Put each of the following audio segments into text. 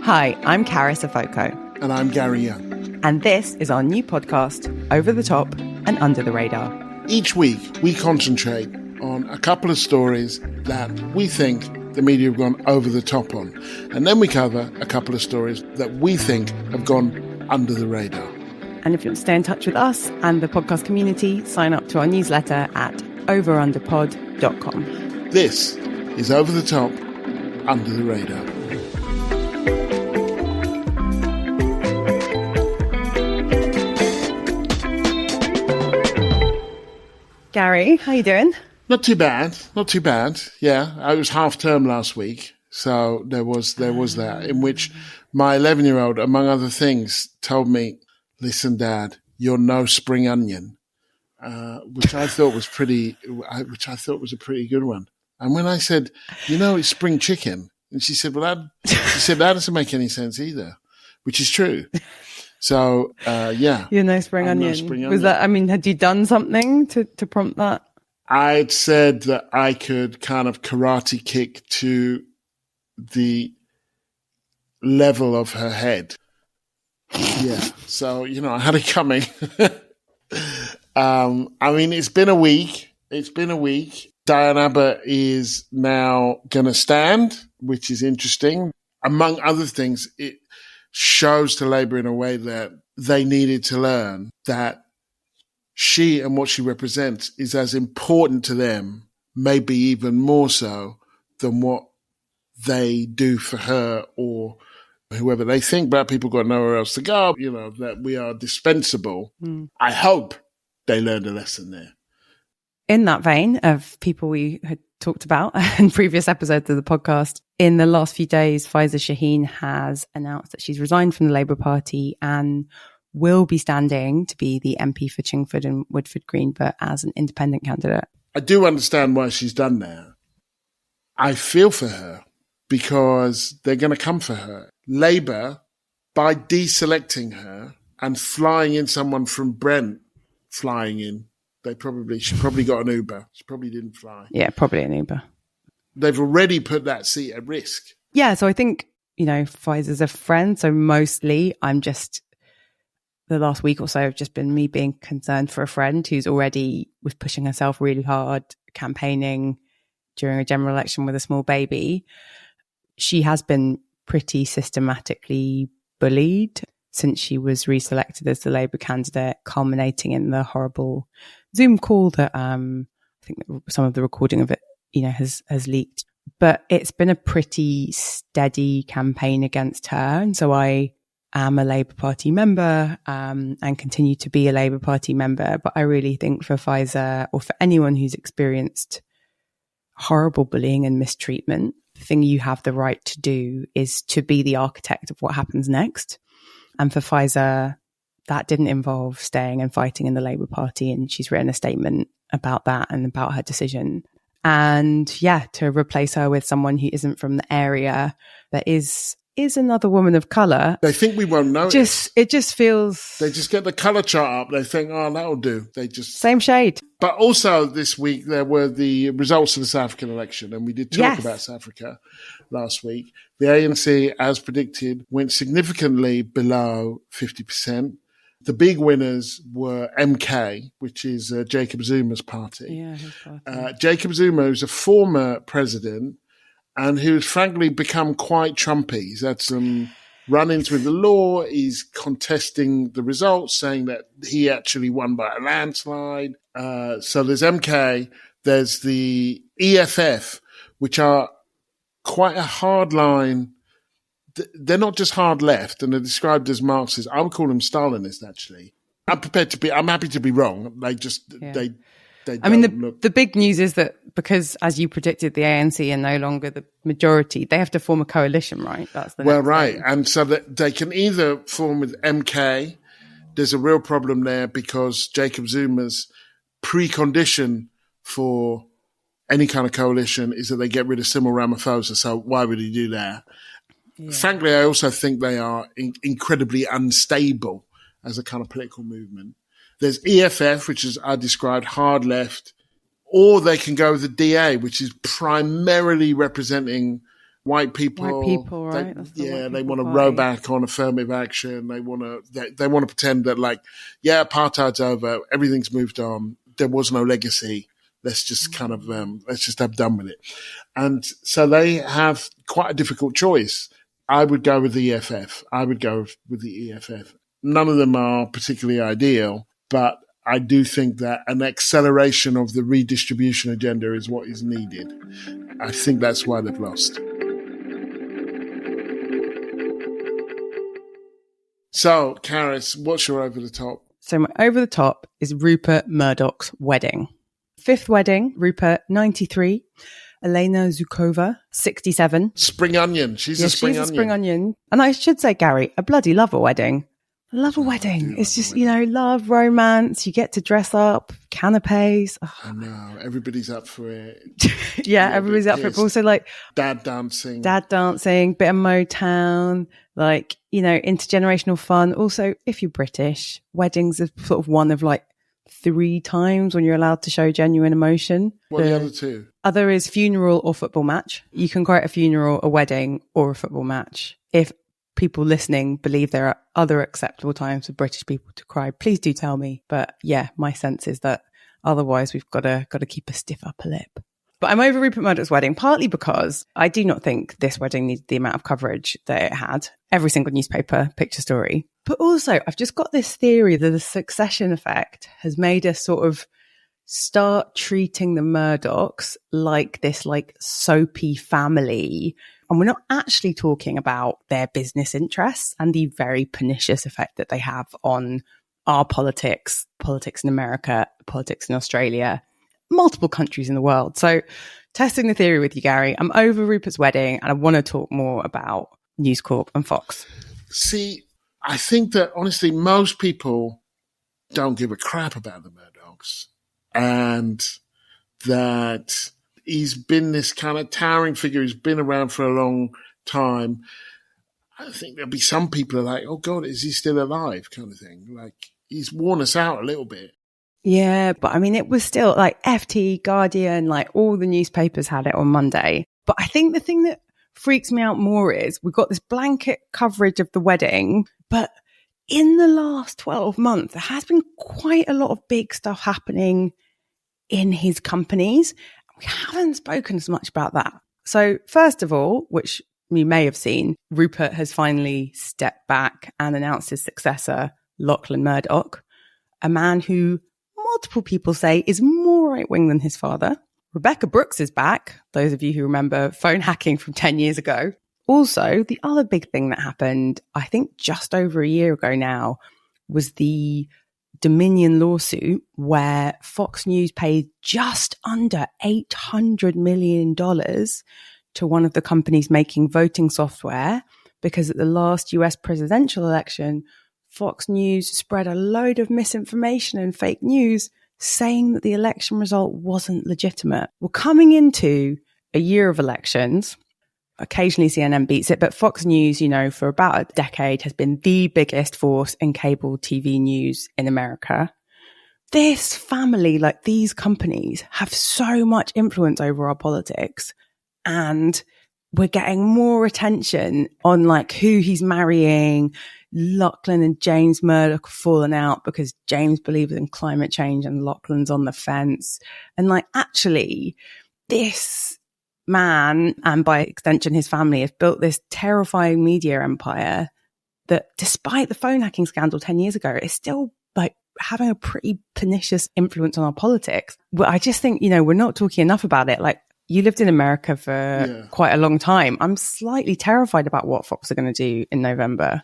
Hi, I'm Carys. And I'm Gary Young. And this is our new podcast, Over the Top and Under the Radar. Each week, we concentrate on a couple of stories that we think the media have gone over the top on. And then we cover a couple of stories that we think have gone under the radar. And if you want to stay in touch with us and the podcast community, sign up to our newsletter at overunderpod.com. This is Over the Top, Under the Radar. Gary, how you doing? Not too bad. Yeah, I was half term last week, so there was that, in which my 11-year-old, among other things, told me, "Listen, Dad, you're no spring onion," which I thought was a pretty good one. And when I said, it's spring chicken, and she said, "Well, that doesn't make any sense either," which is true. So, yeah. You're no spring onion. Was that, had you done something to prompt that? I'd said that I could kind of karate kick to the level of her head. Yeah. So, I had it coming. It's been a week. Diane Abbott is now going to stand, which is interesting. Among other things, it shows to Labour in a way that they needed to learn that she and what she represents is as important to them, maybe even more so than what they do for her or whoever. They think black people got nowhere else to go, that we are dispensable. I hope they learned a lesson there. In that vein of people we had talked about in previous episodes of the podcast, in the last few days, Faiza Shaheen has announced that she's resigned from the Labour Party and will be standing to be the MP for Chingford and Woodford Green, but as an independent candidate. I do understand why she's done that. I feel for her because they're going to come for her. Labour, by deselecting her and flying in someone from Brent, she probably got an Uber. She probably didn't fly. Yeah, probably an Uber. They've already put that seat at risk. Yeah, so I think, Faiza's a friend. So mostly the last week or so have just been me being concerned for a friend who's already was pushing herself really hard, campaigning during a general election with a small baby. She has been pretty systematically bullied since she was reselected as the Labour candidate, culminating in the horrible Zoom call that I think that some of the recording of it, has leaked. But it's been a pretty steady campaign against her. And so I am a Labour Party member and continue to be a Labour Party member. But I really think for Faiza, or for anyone who's experienced horrible bullying and mistreatment, the thing you have the right to do is to be the architect of what happens next. And for Faiza, that didn't involve staying and fighting in the Labour Party. And she's written a statement about that and about her decision. And to replace her with someone who isn't from the area, that is another woman of colour. They think we won't know. It just feels... They just get the colour chart up. They think, that'll do. Same shade. But also this week, there were the results of the South African election. And we did talk about South Africa last week. The ANC, as predicted, went significantly below 50%. The big winners were MK, which is Jacob Zuma's party. Yeah, his party. Jacob Zuma, who's a former president and who's frankly become quite Trumpy. He's had some run-ins with the law. He's contesting the results, saying that he actually won by a landslide. So there's MK. There's the EFF, which are quite a hard line. They're not just hard left, and they're described as Marxist. I would call them Stalinist, actually. I'm happy to be wrong. The big news is that because, as you predicted, the ANC are no longer the majority, they have to form a coalition, right? That's the next thing. And so that they can either form with MK. There's a real problem there because Jacob Zuma's precondition for any kind of coalition is that they get rid of Cyril Ramaphosa. So why would he do that? Yeah. Frankly, I also think they are incredibly unstable as a kind of political movement. There's EFF, which is, I described, hard left, or they can go with the DA, which is primarily representing White people, right? They want to row back on affirmative action. They want to pretend that apartheid's over, everything's moved on. There was no legacy. Let's just let's just have done with it. And so they have quite a difficult choice. I would go with the EFF. None of them are particularly ideal, but I do think that an acceleration of the redistribution agenda is what is needed. I think that's why they've lost. So, Carys, what's your over the top? So my over the top is Rupert Murdoch's wedding. Fifth wedding, Rupert, 93. Elena Zukova, 67. Spring onion. She's a spring onion. And I should say, Gary, I bloody love a wedding. I love a wedding. It's just, love, romance. You get to dress up, canapes. Oh. I know. Everybody's up for it. Yeah, everybody's up for it. But also dad dancing, bit of Motown, intergenerational fun. Also, if you're British, weddings are sort of one of 3 times when you're allowed to show genuine emotion. What are the other 2? Other is funeral or football match. You can quote a funeral, a wedding, or a football match. If people listening believe there are other acceptable times for British people to cry, please do tell me. But yeah, my sense is that otherwise we've got to keep a stiff upper lip. But I'm over Rupert Murdoch's wedding, partly because I do not think this wedding needed the amount of coverage that it had. Every single newspaper, picture story. But also, I've just got this theory that the succession effect has made us sort of start treating the Murdochs like this soapy family. And we're not actually talking about their business interests and the very pernicious effect that they have on our politics in America, politics in Australia, multiple countries in the world. So testing the theory with you, Gary, I'm over Rupert's wedding and I want to talk more about News Corp and Fox. See, I think that honestly, most people don't give a crap about the Murdochs, and that he's been this kind of towering figure. He's been around for a long time. I think there'll be some people who are like, oh God, is he still alive? Kind of thing. He's worn us out a little bit. Yeah, but I mean, it was still FT, Guardian, all the newspapers had it on Monday. But I think the thing that freaks me out more is we've got this blanket coverage of the wedding, but in the last 12 months, there has been quite a lot of big stuff happening in his companies. We haven't spoken as much about that. So first of all, which you may have seen, Rupert has finally stepped back and announced his successor, Lachlan Murdoch, a man who multiple people say is more right-wing than his father. Rebecca Brooks is back, those of you who remember phone hacking from 10 years ago. Also, the other big thing that happened, I think just over a year ago now, was the Dominion lawsuit where Fox News paid just under $800 million to one of the companies making voting software because at the last US presidential election, Fox News spread a load of misinformation and fake news saying that the election result wasn't legitimate. We're coming into a year of elections. Occasionally CNN beats it, but Fox News, for about a decade has been the biggest force in cable TV news in America. This family, these companies, have so much influence over our politics, and we're getting more attention on who he's marrying. Lachlan and James Murdoch have fallen out because James believes in climate change and Lachlan's on the fence. And actually, this man, and by extension his family, have built this terrifying media empire that, despite the phone hacking scandal 10 years ago, is still having a pretty pernicious influence on our politics. But I just think, we're not talking enough about it. You lived in America for quite a long time. I'm slightly terrified about what Fox are going to do in November.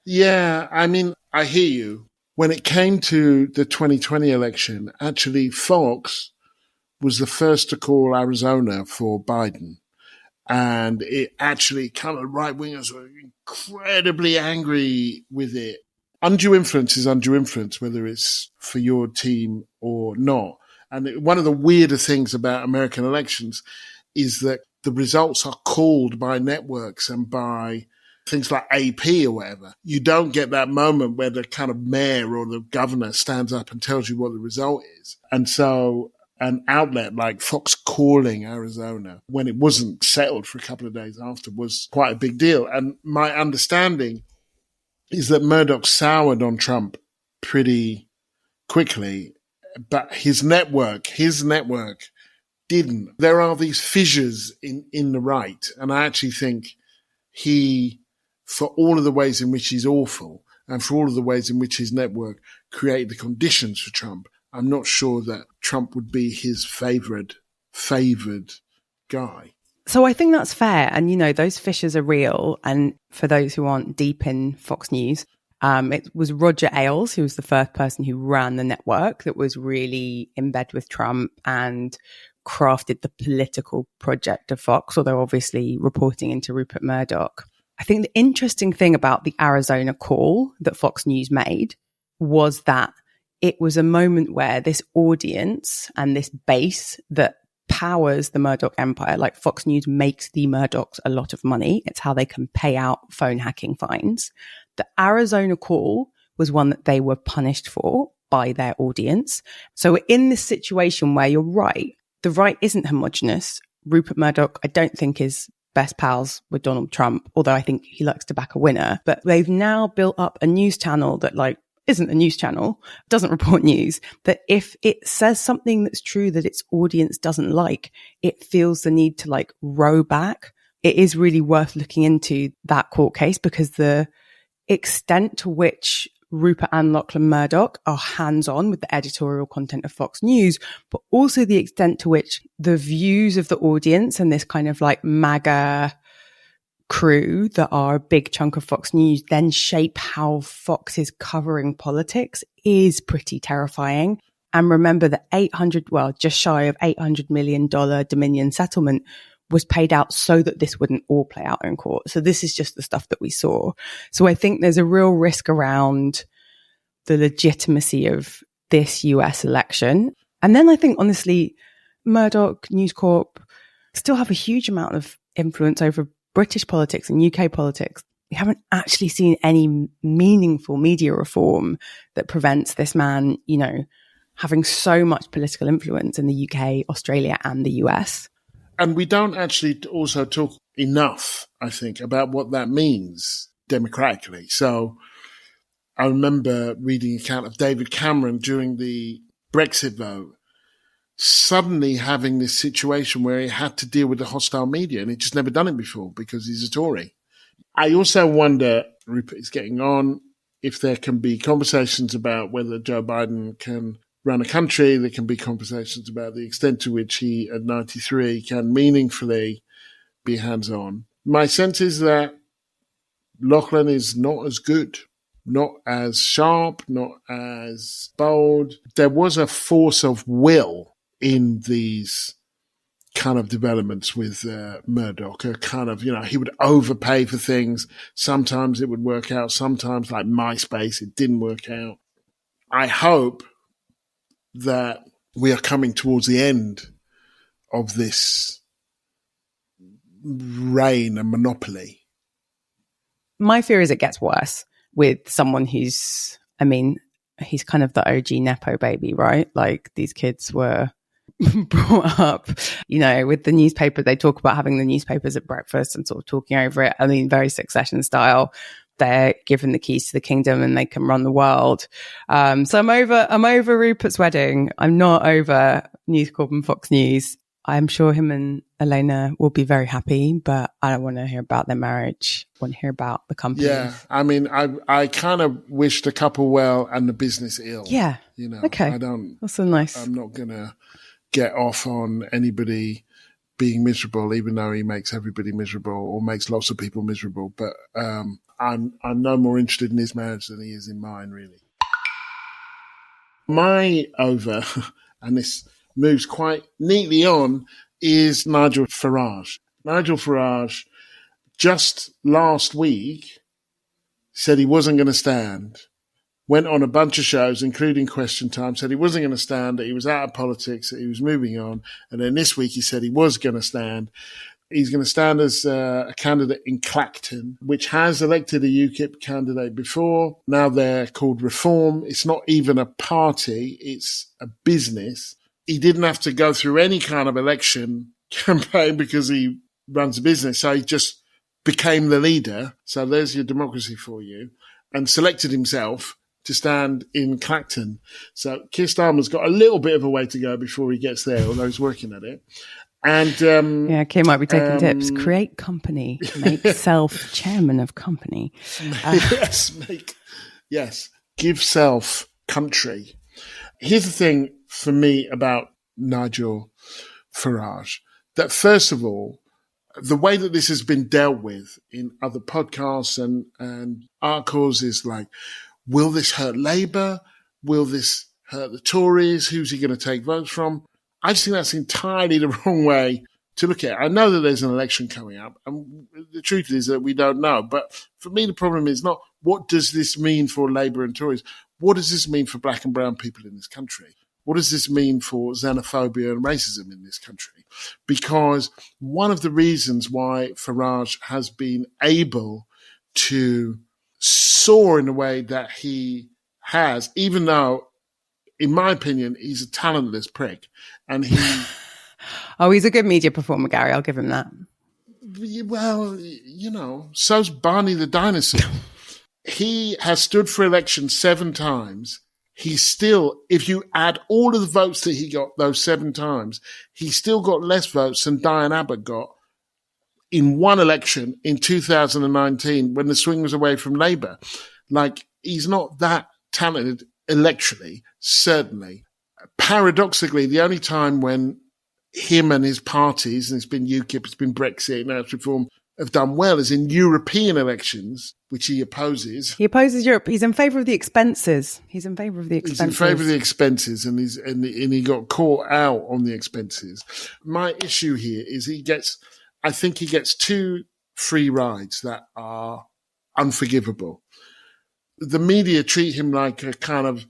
Yeah, I mean, I hear you. When it came to the 2020 election, actually Fox was the first to call Arizona for Biden. And it actually kind of right-wingers were incredibly angry with it. Undue influence is undue influence, whether it's for your team or not. And one of the weirder things about American elections is that the results are called by networks and by things like AP or whatever. You don't get that moment where the kind of mayor or the governor stands up and tells you what the result is. And so an outlet like Fox calling Arizona when it wasn't settled for a couple of days after was quite a big deal. And my understanding is that Murdoch soured on Trump pretty quickly, but his network didn't. There are these fissures in the right, and I actually think he, for all of the ways in which he's awful and for all of the ways in which his network created the conditions for Trump, I'm not sure that Trump would be his favored guy. So I think that's fair. And, you know, those fissures are real. And for those who aren't deep in Fox News, it was Roger Ailes, who was the first person who ran the network that was really in bed with Trump and crafted the political project of Fox, although obviously reporting into Rupert Murdoch. I think the interesting thing about the Arizona call that Fox News made was that it was a moment where this audience and this base that powers the Murdoch empire, like Fox News makes the Murdochs a lot of money. It's how they can pay out phone hacking fines. The Arizona call was one that they were punished for by their audience. So we're in this situation where you're right. The right isn't homogenous. Rupert Murdoch, I don't think, is best pals with Donald Trump, although I think he likes to back a winner. But they've now built up a news channel that isn't a news channel, doesn't report news, that if it says something that's true that its audience doesn't like, it feels the need to row back. It is really worth looking into that court case because the extent to which Rupert and Lachlan Murdoch are hands-on with the editorial content of Fox News, but also the extent to which the views of the audience and this kind of MAGA crew that are a big chunk of Fox News then shape how Fox is covering politics is pretty terrifying. And remember that just shy of $800 million Dominion settlement was paid out so that this wouldn't all play out in court. So this is just the stuff that we saw. So I think there's a real risk around the legitimacy of this US election. And then I think, honestly, Murdoch, News Corp still have a huge amount of influence over British politics and UK politics. We haven't actually seen any meaningful media reform that prevents this man, having so much political influence in the UK, Australia, and the US. And we don't actually also talk enough, I think, about what that means democratically. So I remember reading an account of David Cameron during the Brexit vote, suddenly having this situation where he had to deal with the hostile media, and he'd just never done it before because he's a Tory. I also wonder, Rupert is getting on, if there can be conversations about whether Joe Biden can run a country. There can be conversations about the extent to which he, at 93, can meaningfully be hands-on. My sense is that Lachlan is not as good, not as sharp, not as bold. There was a force of will in these kind of developments with Murdoch, a kind of, he would overpay for things. Sometimes it would work out. Sometimes, like MySpace, it didn't work out. I hope that we are coming towards the end of this reign and monopoly. My fear is it gets worse with someone he's kind of the OG Nepo baby, right? These kids were brought up, with the newspaper. They talk about having the newspapers at breakfast and sort of talking over it. Very Succession style. They're given the keys to the kingdom and they can run the world. So I'm over Rupert's wedding. I'm not over News Corp and Fox News. I'm sure him and Elena will be very happy, but I don't want to hear about their marriage. I want to hear about the company. Yeah. I kind of wish the couple well and the business ill. Yeah. Okay. That's so nice. I'm not going to get off on anybody being miserable, even though he makes everybody miserable or makes lots of people miserable. But I'm no more interested in his marriage than he is in mine, really. My over, and this moves quite neatly on, is Nigel Farage. Nigel Farage just last week said he wasn't going to stand, went on a bunch of shows, including Question Time, said he wasn't going to stand, that he was out of politics, that he was moving on. And then this week he said he was going to stand. He's going to stand as a candidate in Clacton, which has elected a UKIP candidate before. Now they're called Reform. It's not even a party. It's a business. he didn't have to go through any kind of election campaign because he runs a business. So he just became the leader. So there's your democracy for you, and selected himself to stand in Clacton. So Keir Starmer's got a little bit of a way to go before he gets there, although he's working at it. And Keir might be taking tips. Create company, make self chairman of company. Yes, give self country. Here's the thing for me about Nigel Farage, that first of all, the way that this has been dealt with in other podcasts and articles is like, will this hurt Labour? Will this hurt the Tories? Who's he going to take votes from? I just think that's entirely the wrong way to look at it. I know that there's an election coming up, and the truth is that we don't know. But for me, the problem is not what does this mean for Labour and Tories? What does this mean for black and brown people in this country? What does this mean for xenophobia and racism in this country? Because one of the reasons why Farage has been able to soar in the way that he has, even though, in my opinion, he's a talentless prick, and he... he's a good media performer, Gary. I'll give him that. Well, so's Barney the dinosaur. He has stood for election 7 times. He's still, if you add all of the votes that he got those 7 times, he still got less votes than Diane Abbott got in one election in 2019 when the swing was away from Labour. Like, he's not that talented electorally, certainly. Paradoxically, the only time when him and his parties, and it's been UKIP, it's been Brexit, now it's Reform, have done well is in European elections, which he opposes. He opposes Europe. He's in favour of the expenses. And He's in favour of the expenses, and he got caught out on the expenses. My issue here is I think he gets 2 free rides that are unforgivable. The media treat him like a kind of,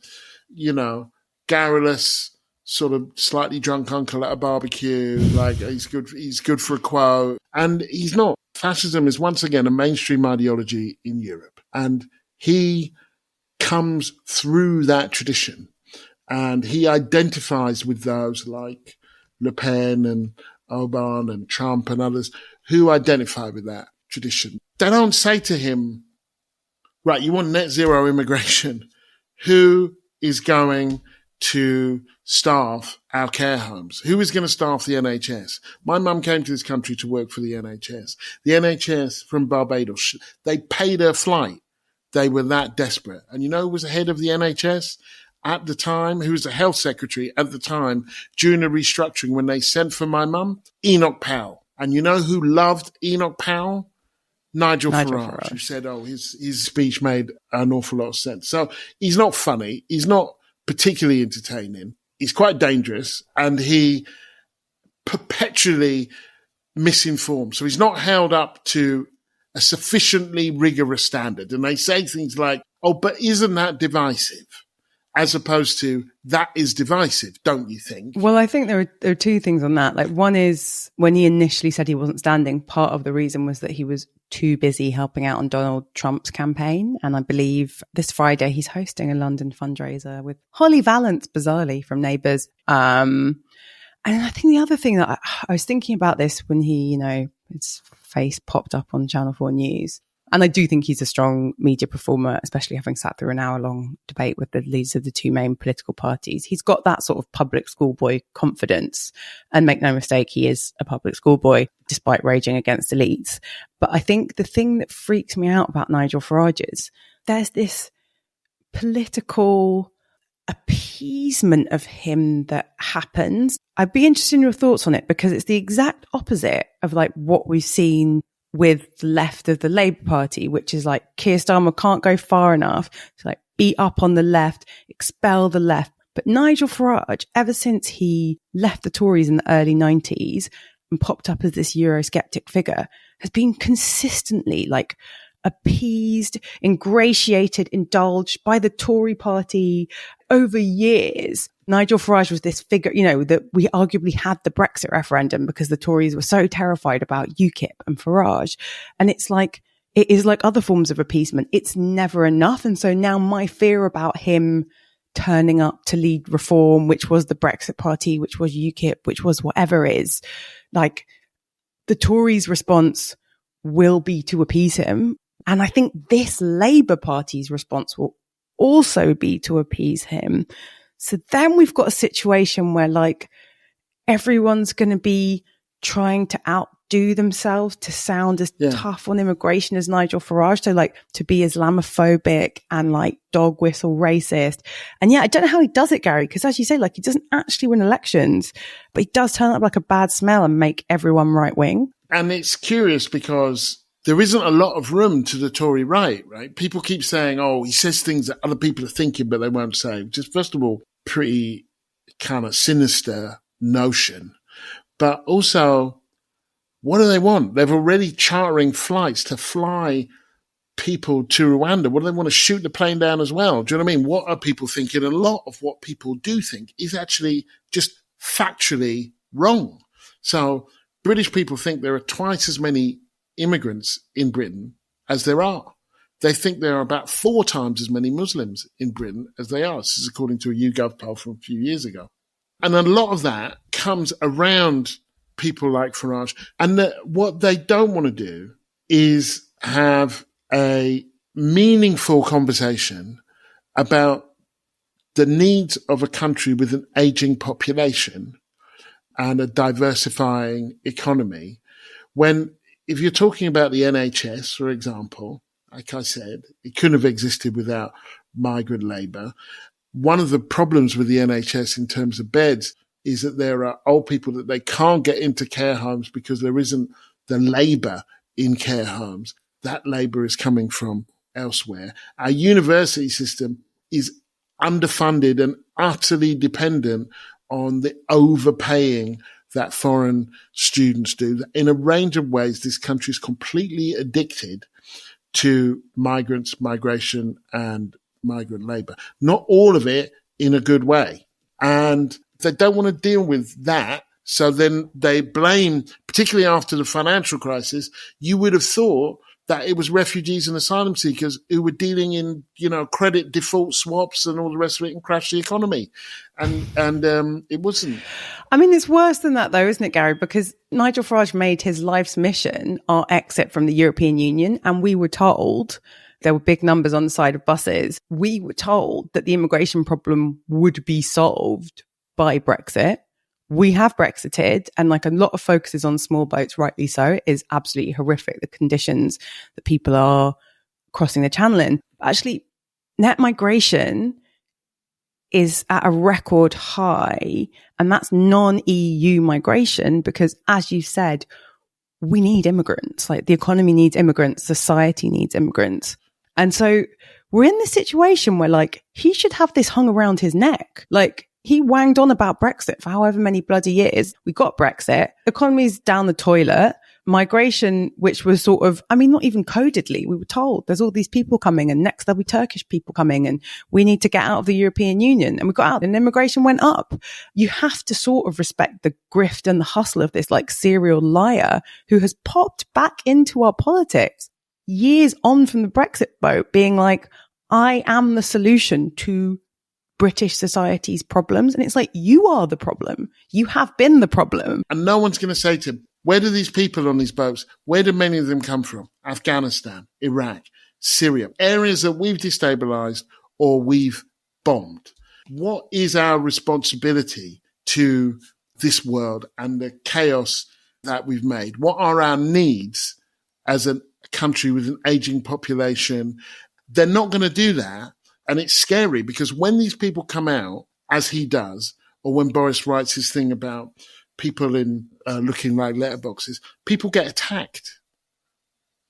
garrulous, sort of slightly drunk uncle at a barbecue. Like he's good for a quote, and he's not. Fascism is once again a mainstream ideology in Europe, and he comes through that tradition, and he identifies with those like Le Pen and Orbán and Trump and others who identify with that tradition. They don't say to him, right, you want net zero immigration. Who is going to staff our care homes? Who is going to staff the NHS? My mum came to this country to work for the NHS. The NHS from Barbados, they paid her flight. They were that desperate. And you know who was the head of the NHS at the time? Who was the health secretary at the time during the restructuring when they sent for my mum? Enoch Powell. And you know who loved Enoch Powell? Nigel Farage, who said, his speech made an awful lot of sense. So he's not funny. He's not particularly entertaining. He's quite dangerous, and he perpetually misinformed. So he's not held up to a sufficiently rigorous standard. And they say things like, but isn't that divisive? As opposed to, that is divisive, don't you think? Well, I think there are 2 things on that. Like, one is when he initially said he wasn't standing, part of the reason was that he was too busy helping out on Donald Trump's campaign. And I believe this Friday he's hosting a London fundraiser with Holly Valance, bizarrely, from Neighbours. And I think the other thing that I was thinking about this when he, his face popped up on Channel 4 News. And I do think he's a strong media performer, especially having sat through an hour-long debate with the leaders of the 2 main political parties. He's got that sort of public schoolboy confidence. And make no mistake, he is a public schoolboy, despite raging against elites. But I think the thing that freaks me out about Nigel Farage is there's this political appeasement of him that happens. I'd be interested in your thoughts on it, because it's the exact opposite of like what we've seen with the left of the Labour Party, which is like Keir Starmer can't go far enough to like beat up on the left, expel the left. But Nigel Farage, ever since he left the Tories in the early 90s and popped up as this Eurosceptic figure, has been consistently like appeased, ingratiated, indulged by the Tory party over years. Nigel Farage was this figure, that we arguably had the Brexit referendum because the Tories were so terrified about UKIP and Farage. And it is like other forms of appeasement. It's never enough. And so now my fear about him turning up to lead reform, which was the Brexit Party, which was UKIP, which was whatever it is. Like, the Tories' response will be to appease him. And I think this Labour Party's response will also be to appease him. So then we've got a situation where, like, everyone's going to be trying to outdo themselves to sound as tough on immigration as Nigel Farage. So, like, to be Islamophobic and, like, dog whistle racist. And yeah, I don't know how he does it, Gary, because as you say, like, he doesn't actually win elections, but he does turn up like a bad smell and make everyone right wing. And it's curious because there isn't a lot of room to the Tory right? People keep saying, oh, he says things that other people are thinking, but they won't say, which is, first of all, pretty kind of sinister notion. But also, what do they want? They've already chartering flights to fly people to Rwanda. What do they want to shoot the plane down as well? Do you know what I mean? What are people thinking? A lot of what people do think is actually just factually wrong. So British people think there are twice as many immigrants in Britain as there are. They think there are about 4 times as many Muslims in Britain as they are. This is according to a YouGov poll from a few years ago. And a lot of that comes around people like Farage. And what they don't want to do is have a meaningful conversation about the needs of a country with an aging population and a diversifying economy. When, if you're talking about the NHS, for example, like I said, it couldn't have existed without migrant labour. One of the problems with the NHS in terms of beds is that there are old people that they can't get into care homes because there isn't the labour in care homes. That labour is coming from elsewhere. Our university system is underfunded and utterly dependent on the overpaying that foreign students do. In a range of ways, this country is completely addicted to migrants, migration, and migrant labour. Not all of it in a good way. And they don't want to deal with that. So then they blame, particularly after the financial crisis, you would have thought that it was refugees and asylum seekers who were dealing in, credit default swaps and all the rest of it and crashed the economy. And it wasn't. I mean, it's worse than that though, isn't it, Gary? Because Nigel Farage made his life's mission our exit from the European Union. And we were told, there were big numbers on the side of buses, we were told that the immigration problem would be solved by Brexit. We have Brexited, and like a lot of focus is on small boats, rightly so. It is absolutely horrific, the conditions that people are crossing the channel in. Actually, net migration is at a record high, and that's non-EU migration because, as you said, we need immigrants. Like, the economy needs immigrants, society needs immigrants. And so we're in this situation where, like, he should have this hung around his neck. Like, he wanged on about Brexit for however many bloody years. We got Brexit. Economy's down the toilet. Migration, which was sort of, not even codedly, we were told there's all these people coming and next there'll be Turkish people coming and we need to get out of the European Union. And we got out and immigration went up. You have to sort of respect the grift and the hustle of this like serial liar who has popped back into our politics years on from the Brexit boat being like, I am the solution to British society's problems. And it's like, you are the problem. You have been the problem. And no one's going to say to him, where do these people on these boats, where do many of them come from? Afghanistan, Iraq, Syria, areas that we've destabilized or we've bombed. What is our responsibility to this world and the chaos that we've made? What are our needs as a country with an aging population? They're not going to do that. And it's scary because when these people come out, as he does, or when Boris writes his thing about people in looking like letterboxes, people get attacked.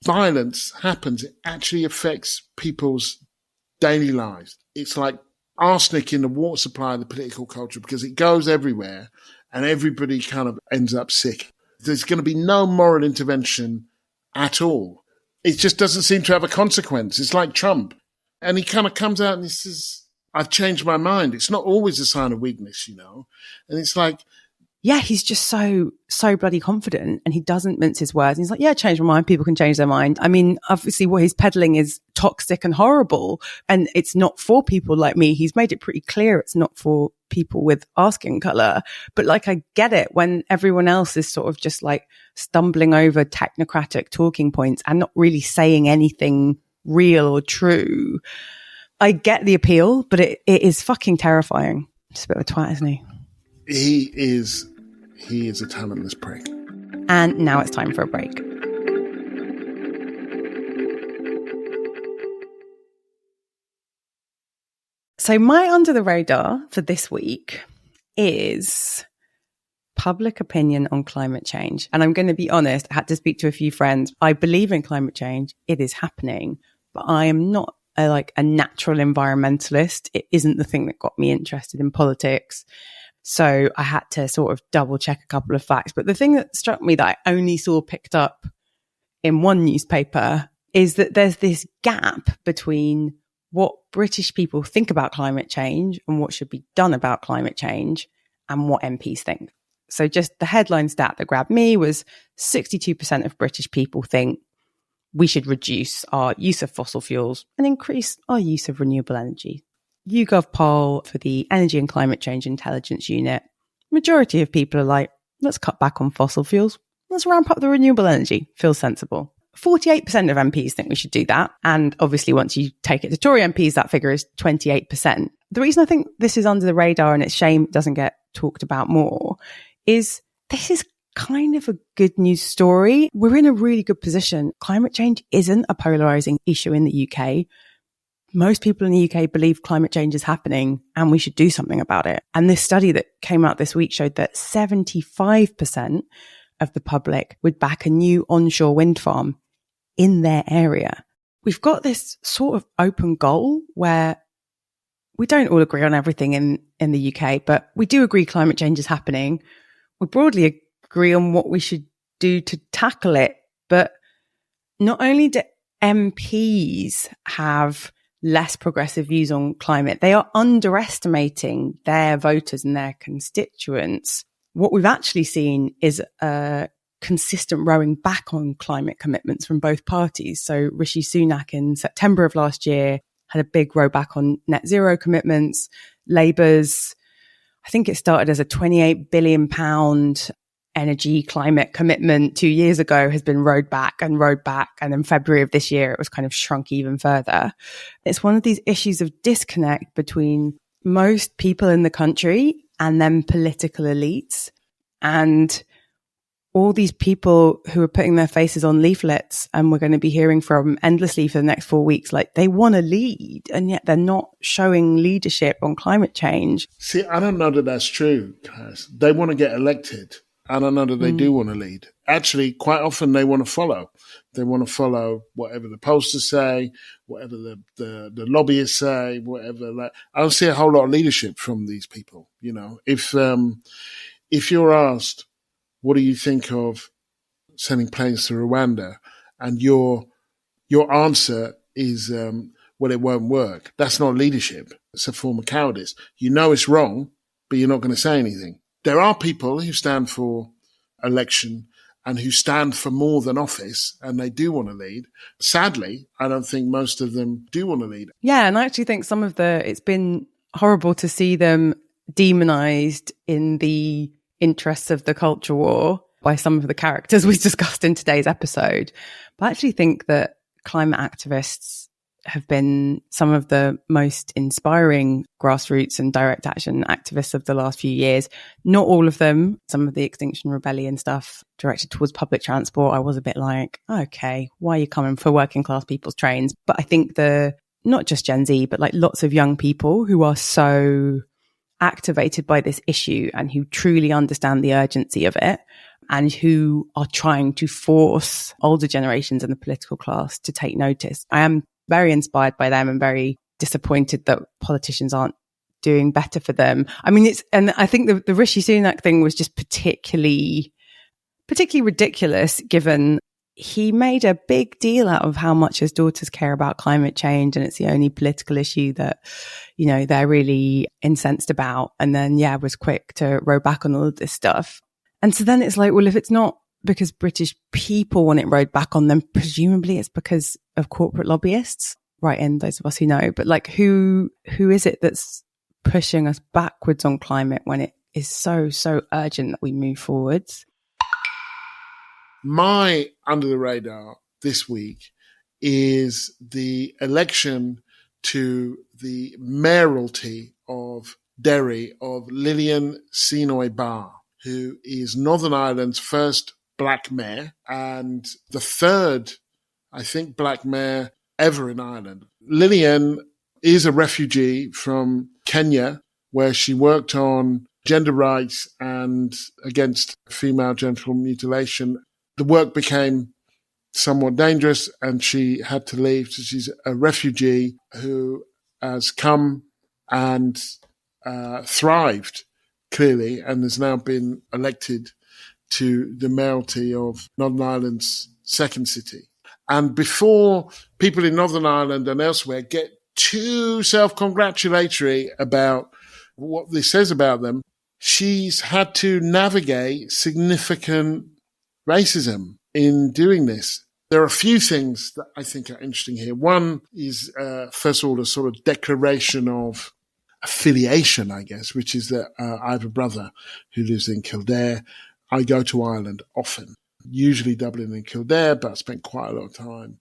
Violence happens. It actually affects people's daily lives. It's like arsenic in the water supply of the political culture because it goes everywhere and everybody kind of ends up sick. There's going to be no moral intervention at all. It just doesn't seem to have a consequence. It's like Trump. And he kind of comes out and he says, I've changed my mind. It's not always a sign of weakness, And it's like, yeah, he's just so bloody confident, and he doesn't mince his words. And he's like, yeah, change my mind. People can change their mind. I mean, obviously what he's peddling is toxic and horrible, and it's not for people like me. He's made it pretty clear it's not for people with our skin color. But like, I get it when everyone else is sort of just like stumbling over technocratic talking points and not really saying anything real or true. I get the appeal, but it is fucking terrifying. Just a bit of a twat, isn't he? He is a talentless prick. And now it's time for a break. So my under the radar for this week is public opinion on climate change. And I'm going to be honest, I had to speak to a few friends. I believe in climate change. It is happening, but I am not a natural environmentalist. It isn't the thing that got me interested in politics. So I had to sort of double check a couple of facts. But the thing that struck me that I only saw picked up in one newspaper is that there's this gap between what British people think about climate change and what should be done about climate change and what MPs think. So just the headline stat that grabbed me was 62% of British people think we should reduce our use of fossil fuels and increase our use of renewable energy. YouGov poll for the Energy and Climate Change Intelligence Unit. Majority of people are like, let's cut back on fossil fuels. Let's ramp up the renewable energy. Feels sensible. 48% of MPs think we should do that. And obviously, once you take it to Tory MPs, that figure is 28%. The reason I think this is under the radar and it's shame it doesn't get talked about more is this is kind of a good news story. We're in a really good position. Climate change isn't a polarizing issue in the UK. Most people in the UK believe climate change is happening and we should do something about it. And this study that came out this week showed that 75% of the public would back a new onshore wind farm in their area. We've got this sort of open goal where we don't all agree on everything in the UK, but we do agree climate change is happening. We broadly agree on what we should do to tackle it. But not only do MPs have less progressive views on climate, they are underestimating their voters and their constituents. What we've actually seen is a consistent rowing back on climate commitments from both parties. So Rishi Sunak in September of last year had a big row back on net zero commitments. Labour's, I think it started as a £28 billion energy climate commitment 2 years ago, has been rowed back. And in February of this year, it was kind of shrunk even further. It's one of these issues of disconnect between most people in the country and then political elites. And all these people who are putting their faces on leaflets, and we're going to be hearing from endlessly for the next 4 weeks, like they want to lead, and yet they're not showing leadership on climate change. See, I don't know that that's true, Carys. They want to get elected. I don't know that they do want to lead. Actually, quite often they want to follow. They want to follow whatever the posters say, whatever the lobbyists say, whatever. I don't see a whole lot of leadership from these people. You know, if you're asked, what do you think of sending planes to Rwanda? And your answer is, well, it won't work. That's not leadership. It's a form of cowardice. You know it's wrong, but you're not going to say anything. There are people who stand for election and who stand for more than office, and they do want to lead. Sadly, I don't think most of them do want to lead. Yeah, and I actually think it's been horrible to see them demonized in the interests of the culture war by some of the characters we discussed in today's episode. But I actually think that climate activists have been some of the most inspiring grassroots and direct action activists of the last few years. Not all of them. Some of the Extinction Rebellion stuff directed towards public transport, I was a bit like, okay, why are you coming for working class people's trains? But I think not just Gen Z, but like lots of young people who are so activated by this issue and who truly understand the urgency of it and who are trying to force older generations and the political class to take notice. I am very inspired by them and very disappointed that politicians aren't doing better for them. I mean, and I think the Rishi Sunak thing was just particularly ridiculous given he made a big deal out of how much his daughters care about climate change, and it's the only political issue that, you know, they're really incensed about. And then, was quick to row back on all of this stuff. And so then it's like, well, if it's not because British people want it rowed back on them, presumably it's because of corporate lobbyists, right? And those of us who know, but like, who is it that's pushing us backwards on climate when it is so urgent that we move forwards? My under the radar this week is the election to the mayoralty of Derry of Lilian Seenoi-Barr, who is Northern Ireland's first black mayor and the third, I think, black mayor ever in Ireland. Lilian is a refugee from Kenya, where she worked on gender rights and against female genital mutilation. The work became somewhat dangerous and she had to leave. So she's a refugee who has come and thrived, clearly, and has now been elected to the mayoralty of Northern Ireland's second city. And before people in Northern Ireland and elsewhere get too self-congratulatory about what this says about them, she's had to navigate significant racism in doing this. There are a few things that I think are interesting here. One is, first of all, a sort of declaration of affiliation, I guess, which is that I have a brother who lives in Kildare. I go to Ireland often, usually Dublin and Kildare, but I spent quite a lot of time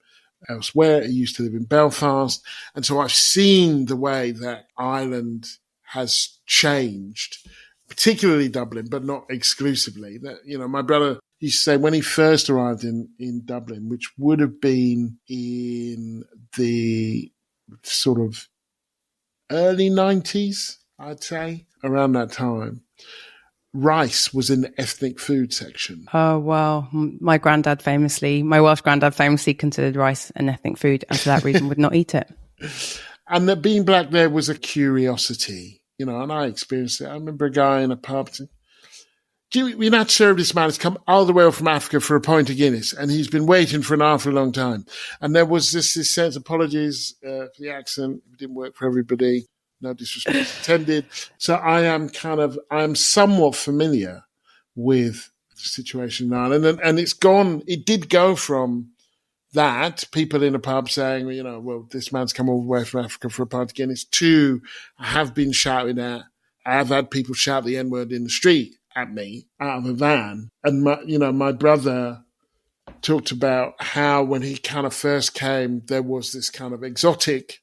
elsewhere. I used to live in Belfast. And so I've seen the way that Ireland has changed, particularly Dublin, but not exclusively. That, you know, my brother used to say when he first arrived in Dublin, which would have been in the sort of early 90s, I'd say, around that time, rice was in the ethnic food section. Oh, well, my Welsh granddad famously considered rice an ethnic food and for that reason would not eat it. And that being black there was a curiosity, you know, and I experienced it. I remember a guy in a pub saying, we're not sure if this man has come all the way up from Africa for a pint of Guinness, and he's been waiting for an awful long time. And there was this sense, apologies for the accent, it didn't work for everybody, no disrespect intended. So I am somewhat familiar with the situation in Ireland, and it did go from that, people in a pub saying, you know, well, this man's come all the way from Africa for a pint of Guinness, to I have been shouted at. I've had people shout the N-word in the street at me out of a van. And my brother talked about how when he kind of first came, there was this kind of exotic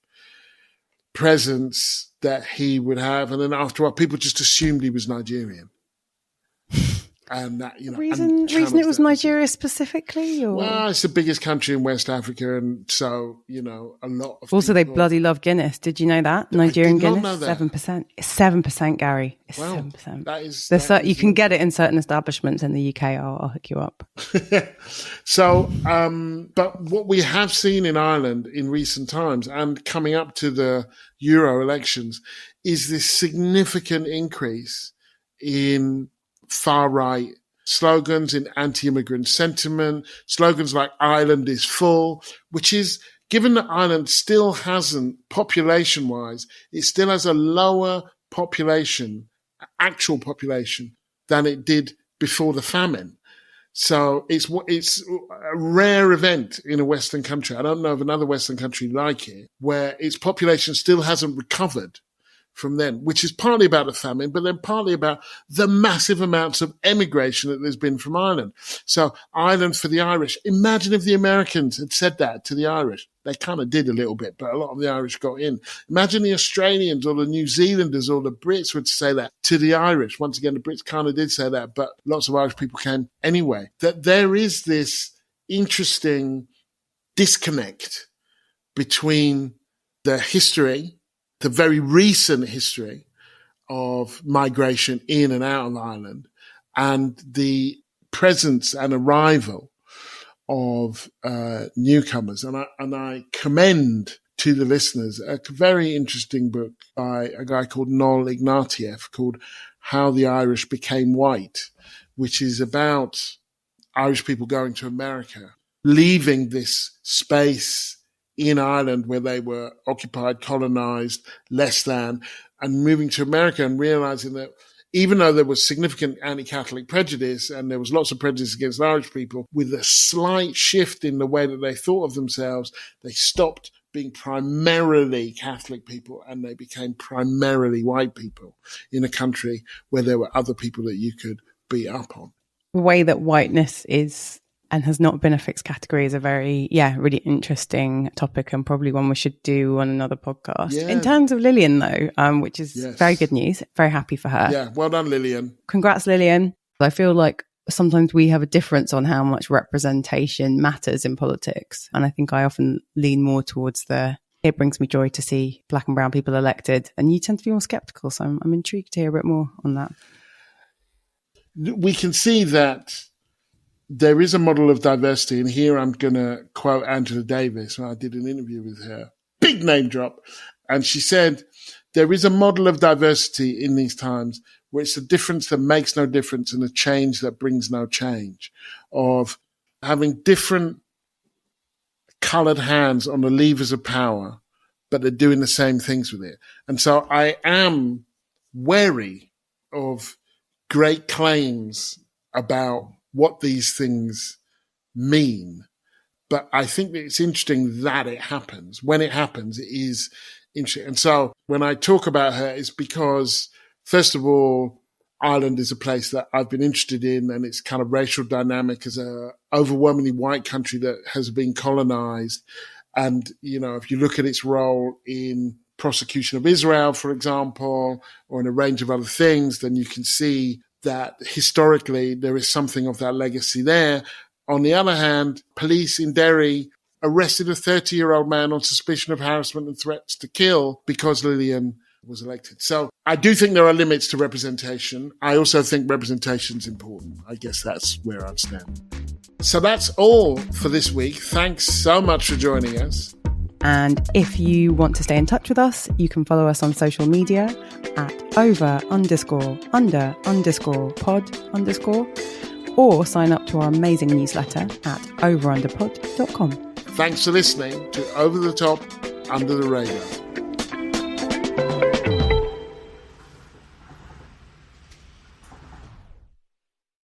presence that he would have. And then after a while, people just assumed he was Nigerian. And that, you know, reason it was Nigeria specifically, or well, it's the biggest country in West Africa, and so you know a lot of also people, they bloody love Guinness. Did you know that Nigerian Guinness 7%? It's 7%, Gary. It's 7%. That is. You can get it in certain establishments in the UK. I'll hook you up. So, but what we have seen in Ireland in recent times, and coming up to the Euro elections, is this significant increase in far-right slogans, in anti-immigrant sentiment, slogans like Ireland is full, which is, given that Ireland still hasn't, population-wise, it still has a lower population, actual population, than it did before the famine. So it's a rare event in a Western country. I don't know of another Western country like it, where its population still hasn't recovered from then, which is partly about the famine, but then partly about the massive amounts of emigration that there's been from Ireland. So Ireland for the Irish. Imagine if the Americans had said that to the Irish. They kind of did a little bit, but a lot of the Irish got in. Imagine the Australians or the New Zealanders or the Brits would say that to the Irish. Once again, the Brits kind of did say that, but lots of Irish people came anyway. That there is this interesting disconnect between the history, the very recent history of migration in and out of Ireland, and the presence and arrival of newcomers. And I commend to the listeners a very interesting book by a guy called Noel Ignatieff called How the Irish Became White, which is about Irish people going to America, leaving this space in Ireland where they were occupied, colonized, less than, and moving to America and realizing that even though there was significant anti-Catholic prejudice and there was lots of prejudice against Irish people, with a slight shift in the way that they thought of themselves, they stopped being primarily Catholic people and they became primarily white people in a country where there were other people that you could beat up on. The way that whiteness is and has not been a fixed category is a very, really interesting topic and probably one we should do on another podcast. Yeah. In terms of Lilian, though, which is very good news, very happy for her. Yeah, well done, Lilian. Congrats, Lilian. I feel like sometimes we have a difference on how much representation matters in politics. And I think I often lean more towards it brings me joy to see black and brown people elected. And you tend to be more skeptical. So I'm intrigued to hear a bit more on that. We can see that there is a model of diversity. And here I'm going to quote Angela Davis. I did an interview with her. Big name drop. And she said, there is a model of diversity in these times where it's a difference that makes no difference and a change that brings no change, of having different coloured hands on the levers of power, but they're doing the same things with it. And so I am wary of great claims about what these things mean. But I think that it's interesting that it happens. When it happens, it is interesting. And so when I talk about her, it's because, first of all, Ireland is a place that I've been interested in, and its kind of racial dynamic as a overwhelmingly white country that has been colonized. And, if you look at its role in prosecution of Israel, for example, or in a range of other things, then you can see that historically there is something of that legacy there. On the other hand, police in Derry arrested a 30-year-old man on suspicion of harassment and threats to kill because Lilian was elected. So I do think there are limits to representation. I also think representation is important. I guess that's where I'd stand. So that's all for this week. Thanks so much for joining us. And if you want to stay in touch with us, you can follow us on social media at over__pod_, or sign up to our amazing newsletter at overunderpod.com. Thanks for listening to Over the Top, Under the Radar.